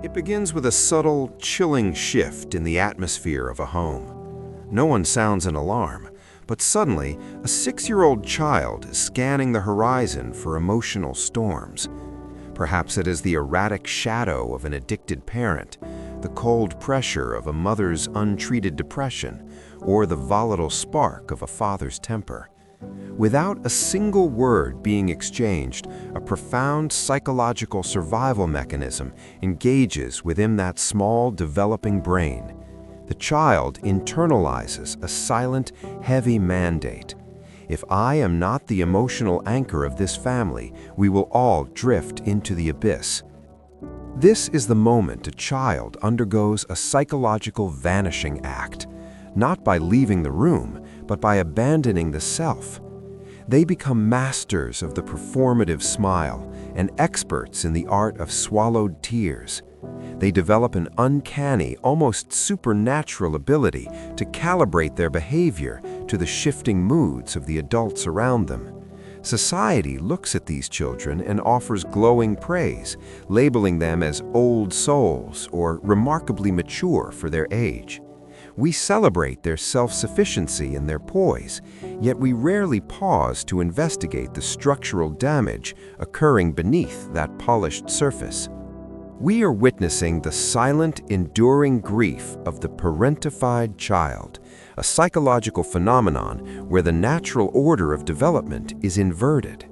It begins with a subtle, chilling shift in the atmosphere of a home. No one sounds an alarm, but suddenly, a 6-year-old child is scanning the horizon for emotional storms. Perhaps it is the erratic shadow of an addicted parent, the cold pressure of a mother's untreated depression, or the volatile spark of a father's temper. Without a single word being exchanged, a profound psychological survival mechanism engages within that small, developing brain. The child internalizes a silent, heavy mandate. If I am not the emotional anchor of this family, we will all drift into the abyss. This is the moment a child undergoes a psychological vanishing act, not by leaving the room, but by abandoning the self. They become masters of the performative smile and experts in the art of swallowed tears. They develop an uncanny, almost supernatural ability to calibrate their behavior to the shifting moods of the adults around them. Society looks at these children and offers glowing praise, labeling them as old souls or remarkably mature for their age. We celebrate their self-sufficiency and their poise, yet we rarely pause to investigate the structural damage occurring beneath that polished surface. We are witnessing the silent, enduring grief of the parentified child, a psychological phenomenon where the natural order of development is inverted.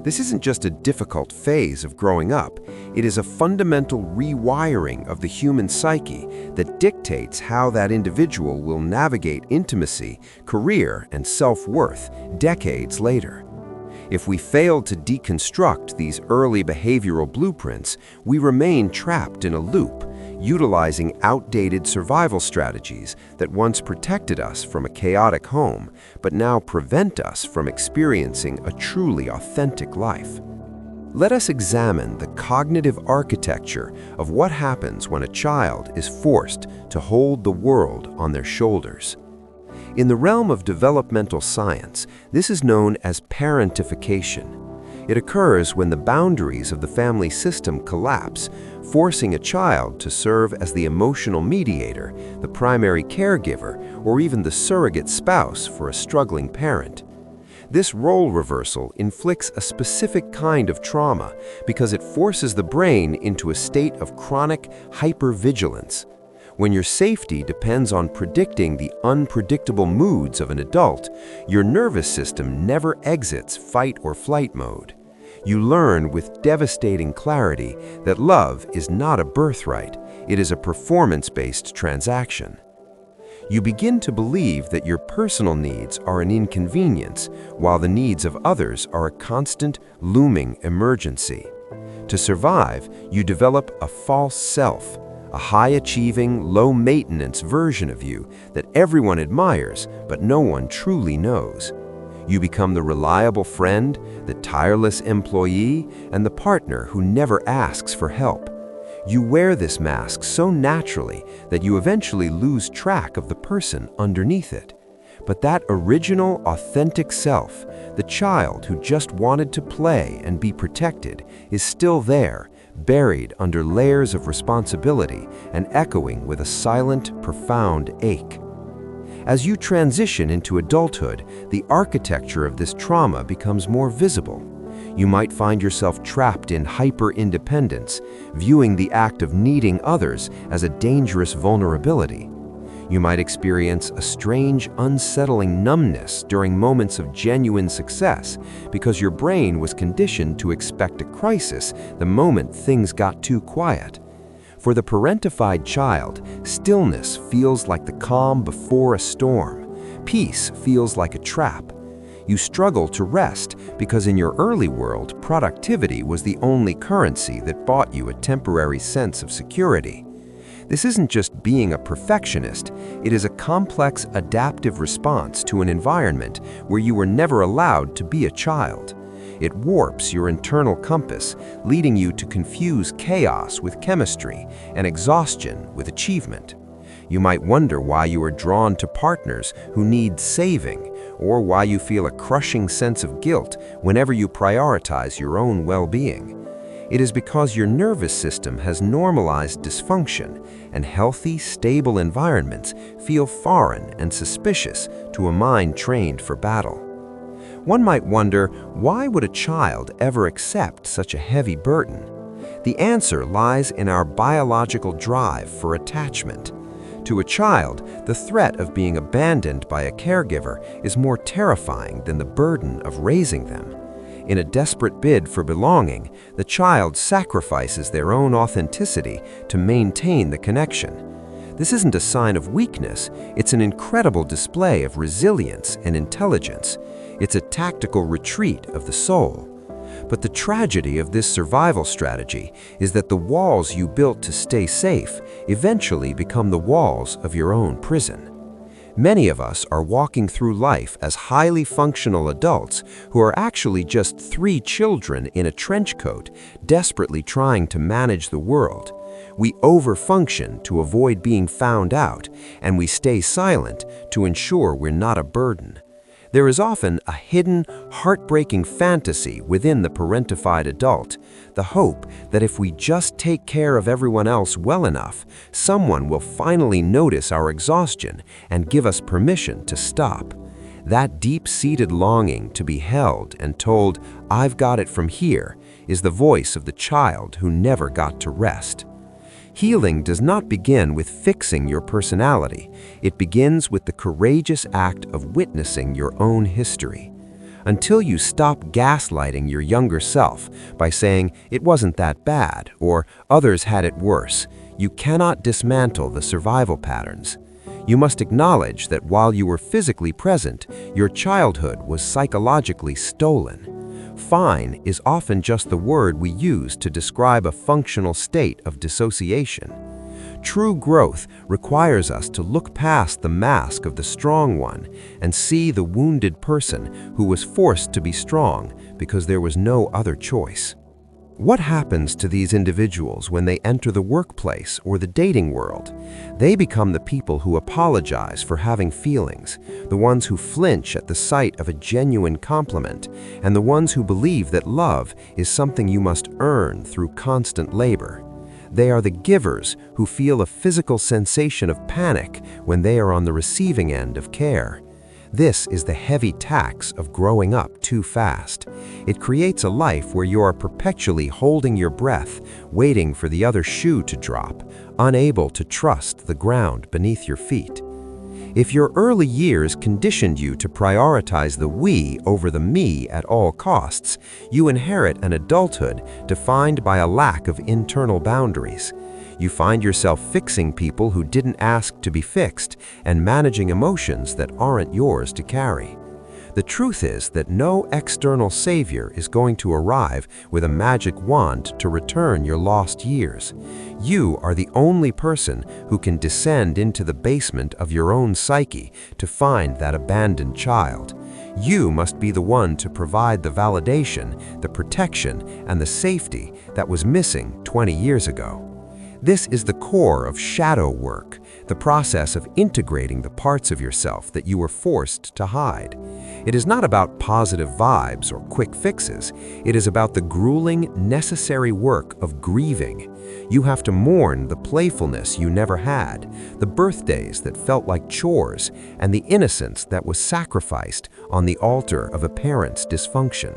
This isn't just a difficult phase of growing up, it is a fundamental rewiring of the human psyche that dictates how that individual will navigate intimacy, career, and self-worth decades later. If we fail to deconstruct these early behavioral blueprints, we remain trapped in a loop, utilizing outdated survival strategies that once protected us from a chaotic home, but now prevent us from experiencing a truly authentic life. Let us examine the cognitive architecture of what happens when a child is forced to hold the world on their shoulders. In the realm of developmental science, this is known as parentification. It occurs when the boundaries of the family system collapse, forcing a child to serve as the emotional mediator, the primary caregiver, or even the surrogate spouse for a struggling parent. This role reversal inflicts a specific kind of trauma because it forces the brain into a state of chronic hypervigilance. When your safety depends on predicting the unpredictable moods of an adult, your nervous system never exits fight or flight mode. You learn with devastating clarity that love is not a birthright, it is a performance-based transaction. You begin to believe that your personal needs are an inconvenience, while the needs of others are a constant, looming emergency. To survive, you develop a false self, a high-achieving, low-maintenance version of you that everyone admires but no one truly knows. You become the reliable friend, the tireless employee, and the partner who never asks for help. You wear this mask so naturally that you eventually lose track of the person underneath it. But that original, authentic self, the child who just wanted to play and be protected, is still there, buried under layers of responsibility and echoing with a silent, profound ache. As you transition into adulthood, the architecture of this trauma becomes more visible. You might find yourself trapped in hyper-independence, viewing the act of needing others as a dangerous vulnerability. You might experience a strange, unsettling numbness during moments of genuine success because your brain was conditioned to expect a crisis the moment things got too quiet. For the parentified child, stillness feels like the calm before a storm. Peace feels like a trap. You struggle to rest because in your early world, productivity was the only currency that bought you a temporary sense of security. This isn't just being a perfectionist, it is a complex adaptive response to an environment where you were never allowed to be a child. It warps your internal compass, leading you to confuse chaos with chemistry and exhaustion with achievement. You might wonder why you are drawn to partners who need saving, or why you feel a crushing sense of guilt whenever you prioritize your own well-being. It is because your nervous system has normalized dysfunction, and healthy, stable environments feel foreign and suspicious to a mind trained for battle. One might wonder, why would a child ever accept such a heavy burden? The answer lies in our biological drive for attachment. To a child, the threat of being abandoned by a caregiver is more terrifying than the burden of raising them. In a desperate bid for belonging, the child sacrifices their own authenticity to maintain the connection. This isn't a sign of weakness, it's an incredible display of resilience and intelligence. It's a tactical retreat of the soul. But the tragedy of this survival strategy is that the walls you built to stay safe eventually become the walls of your own prison. Many of us are walking through life as highly functional adults who are actually just 3 children in a trench coat, desperately trying to manage the world. We overfunction to avoid being found out, and we stay silent to ensure we're not a burden. There is often a hidden, heartbreaking fantasy within the parentified adult, the hope that if we just take care of everyone else well enough, someone will finally notice our exhaustion and give us permission to stop. That deep-seated longing to be held and told, "I've got it from here," is the voice of the child who never got to rest. Healing does not begin with fixing your personality. It begins with the courageous act of witnessing your own history. Until you stop gaslighting your younger self by saying, "It wasn't that bad," or "Others had it worse," you cannot dismantle the survival patterns. You must acknowledge that while you were physically present, your childhood was psychologically stolen. Fine is often just the word we use to describe a functional state of dissociation. True growth requires us to look past the mask of the strong one and see the wounded person who was forced to be strong because there was no other choice. What happens to these individuals when they enter the workplace or the dating world? They become the people who apologize for having feelings, the ones who flinch at the sight of a genuine compliment, and the ones who believe that love is something you must earn through constant labor. They are the givers who feel a physical sensation of panic when they are on the receiving end of care. This is the heavy tax of growing up too fast. It creates a life where you are perpetually holding your breath, waiting for the other shoe to drop, unable to trust the ground beneath your feet. If your early years conditioned you to prioritize the we over the me at all costs, you inherit an adulthood defined by a lack of internal boundaries. You find yourself fixing people who didn't ask to be fixed and managing emotions that aren't yours to carry. The truth is that no external savior is going to arrive with a magic wand to return your lost years. You are the only person who can descend into the basement of your own psyche to find that abandoned child. You must be the one to provide the validation, the protection, and the safety that was missing 20 years ago. This is the core of shadow work, the process of integrating the parts of yourself that you were forced to hide. It is not about positive vibes or quick fixes. It is about the grueling, necessary work of grieving. You have to mourn the playfulness you never had, the birthdays that felt like chores, and the innocence that was sacrificed on the altar of a parent's dysfunction.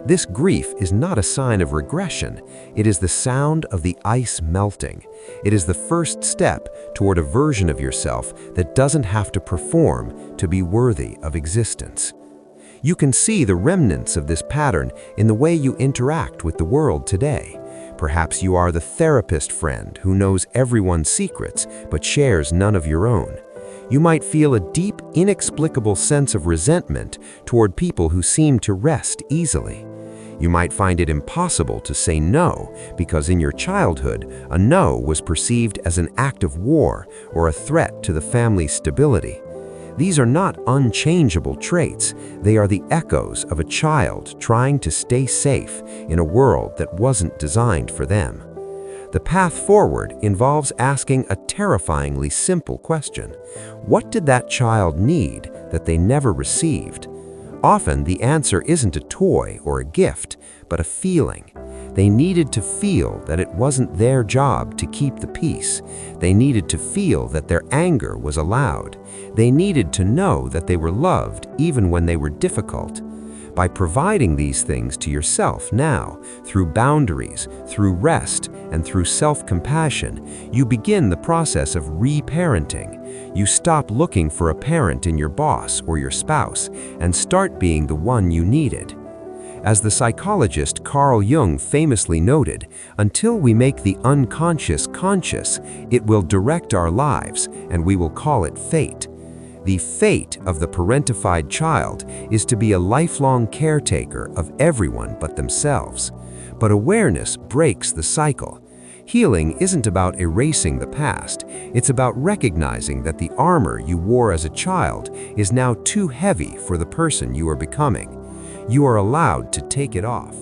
This grief is not a sign of regression. It is the sound of the ice melting. It is the first step toward a version of yourself that doesn't have to perform to be worthy of existence. You can see the remnants of this pattern in the way you interact with the world today. Perhaps you are the therapist friend who knows everyone's secrets but shares none of your own. You might feel a deep, inexplicable sense of resentment toward people who seem to rest easily. You might find it impossible to say no because in your childhood, a no was perceived as an act of war or a threat to the family's stability. These are not unchangeable traits. They are the echoes of a child trying to stay safe in a world that wasn't designed for them. The path forward involves asking a terrifyingly simple question. What did that child need that they never received? Often the answer isn't a toy or a gift, but a feeling. They needed to feel that it wasn't their job to keep the peace. They needed to feel that their anger was allowed. They needed to know that they were loved even when they were difficult. By providing these things to yourself now, through boundaries, through rest, and through self-compassion, you begin the process of reparenting. You stop looking for a parent in your boss or your spouse and start being the one you needed. As the psychologist Carl Jung famously noted, until we make the unconscious conscious, it will direct our lives, and we will call it fate. The fate of the parentified child is to be a lifelong caretaker of everyone but themselves. But awareness breaks the cycle. Healing isn't about erasing the past. It's about recognizing that the armor you wore as a child is now too heavy for the person you are becoming. You are allowed to take it off.